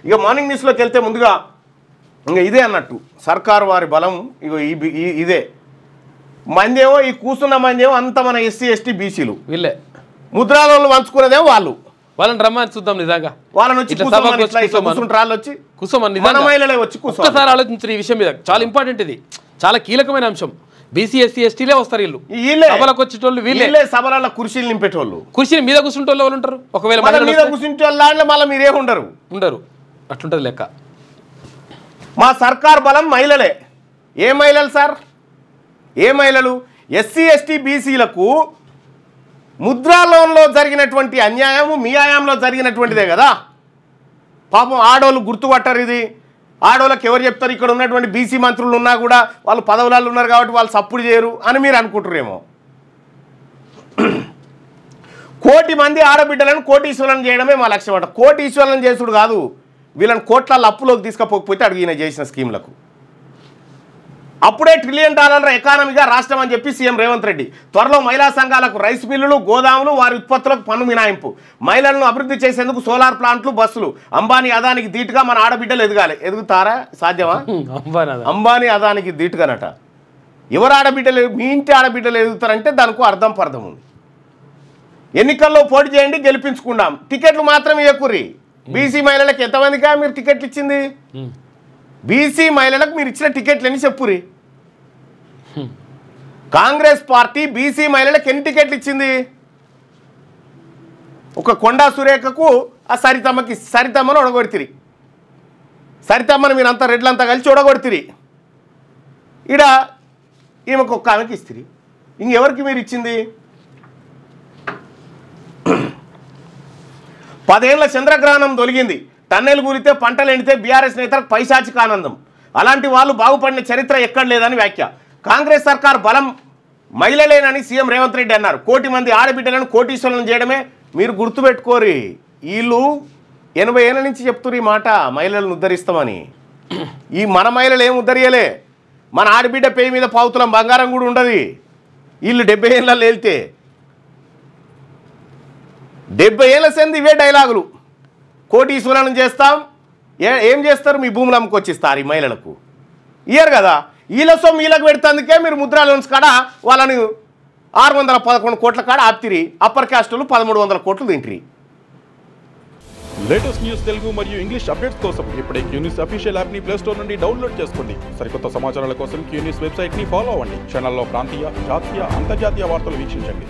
ఇక మార్నింగ్ న్యూస్లోకి వెళ్తే ముందుగా ఇంకా ఇదే అన్నట్టు సర్కారు వారి బలం ఇగో ఇదే మందేమో ఈ కూర్చున్న మందేమో అంత మన ఎస్సీ ఎస్టీ బీసీలు వీళ్ళే ముద్రాలలో పంచుకునేదేమో వాళ్ళని రమ్మని చూద్దాం నిజంగా వాళ్ళని వచ్చి కూర్చుంటారు వచ్చి కూర్చోమని మన మహిళలే వచ్చి ఒక్కసారి ఆలోచించారు ఈ విషయం మీద చాలా ఇంపార్టెంట్ ఇది చాలా కీలకమైన అంశం బీసీ ఎస్సీ ఎస్టీలే వస్తారు వీళ్ళు సభలకు వచ్చేటోళ్ళు వీళ్ళే సభలలో కుర్చీలు నింపేటోళ్ళు కుర్చీని మీద కూర్చుంటోళ్ళు వాళ్ళు ఉంటారు ఒకవేళ మీద కూర్చుంటే మళ్ళీ మీరే ఉండరు అట్లుంటది లెక్క మా సర్కార్ బలం మహిళలే ఏ మహిళలు సార్ ఏ మహిళలు ఎస్సీ ఎస్టీ బీసీలకు ముద్రా లోన్లో జరిగినటువంటి అన్యాయము మీ ఆయాంలో జరిగినటువంటిదే కదా పాపం ఆడోళ్ళు గుర్తుపట్టారు ఇది ఆడోళ్ళకి ఎవరు చెప్తారు ఇక్కడ ఉన్నటువంటి బీసీ మంత్రులు ఉన్నా కూడా వాళ్ళు పదవులలో ఉన్నారు కాబట్టి వాళ్ళు సప్పుడు చేయరు అని మీరు అనుకుంటారేమో 1 కోటి మంది ఆడబిడ్డలను కోటీశ్వరులను చేయడమే మా లక్ష్యం అంట కోటీశ్వరులను చేసుడు కాదు వీళ్ళని కోట్ల అప్పులోకి తీసుకుపోకపోతే అడిగిన చేసిన స్కీమ్లకు అప్పుడే $1 ట్రిలియన్ ఎకానమీగా రాష్ట్రం అని చెప్పి సీఎం రేవంత్ రెడ్డి త్వరలో మహిళా సంఘాలకు రైస్ మిల్లులు గోదాములు వారి ఉత్పత్తులకు పన్ను మినాయింపు మహిళలను అభివృద్ధి చేసేందుకు సోలార్ ప్లాంట్లు బస్సులు అంబానీ అదానికి ధీటుగా మన ఆడబిడ్డలు ఎదుగుతారా సాధ్యమా అంబానీ అదానికి ధీటుగానట ఎవరు ఆడబిడ్డలు మీ ఇంటి ఆడబిడ్డలు ఎదుగుతారంటే దానికి అర్థం పర్థం ఉంది ఎన్నికల్లో పోటీ చేయండి గెలిపించుకుందాం టికెట్లు మాత్రం ఇవ్వకుర్రి బీసీ మహిళలకు ఎంతమందిగా మీరు టికెట్లు ఇచ్చింది బీసీ మహిళలకు మీరు ఇచ్చిన టికెట్లు ఎన్ని చెప్పురి కాంగ్రెస్ పార్టీ బీసీ మహిళలకు ఎన్ని టికెట్లు ఇచ్చింది ఒక కొండా సురేఖకు ఆ సరితమ్మను ఒడగొడితిరి సరితమ్మను మీరంతా రెడ్లంతా కలిసి ఒడగొడితిరి ఈడ ఈమెకు ఒక్క ఆమెకి ఇస్తుంది ఇంకెవరికి మీరు ఇచ్చింది 10 ఏళ్ల చంద్రగ్రహణం తొలగింది టన్నెలు కూలితే పంటలు ఎండితే బీఆర్ఎస్ నేతలకు పైశాచిక ఆనందం అలాంటి వాళ్ళు బాగుపడిన చరిత్ర ఎక్కడ లేదని వ్యాఖ్య కాంగ్రెస్ సర్కార్ బలం మహిళలేనని సీఎం రేవంత్ రెడ్డి అన్నారు 1 కోటి మంది ఆడబిడ్డలను కోటీశ్వరులను చేయడమే మీరు గుర్తుపెట్టుకోరి వీళ్ళు 80 ఏళ్ళ నుంచి చెప్తున్నారు ఈ మాట మహిళలను ఉద్ధరిస్తామని ఈ మన మహిళలు ఏం ఉద్ధరియలే మన ఆడబిడ్డ పేరు మీద పావుతులం బంగారం కూడా ఉండదు వీళ్ళు 70 ఏళ్ళలో వెళ్తే 70 ఏళ్ళ సంది ఇవే డైలాగులు కోటీశ్వరులను చేస్తాం ఏం చేస్తారు మీ భూములు అమ్ముకొచ్చిస్తారు ఈ మహిళలకు ఇయర్ కదా వీళ్ళ సొమ్ము వీళ్ళకి పెడతాందుకే మీరు ముద్రా లోన్స్ కాడ వాళ్ళని 611 కోట్ల కాడ ఆప్తిరి అప్పర్ క్యాస్టులు 1300 కోట్లు తింటిరి లేటెస్ట్ న్యూస్ తెలుగు మరియు ఇంగ్లీష్ అప్డేట్స్ కోసం ఇప్పుడే క్యూన్యూస్ అఫీషియల్ యాప్ ని ప్లే స్టోర్ నుండి డౌన్లోడ్ చేసుకోండి సరికొత్త సమాచారాల కోసం క్యూన్యూస్ వెబ్సైట్ ని ఫాలో అవ్వండి ఛానల్లో ప్రాంతీయ జాతీయ అంతర్జాతీయ వార్తలు వీక్షించండి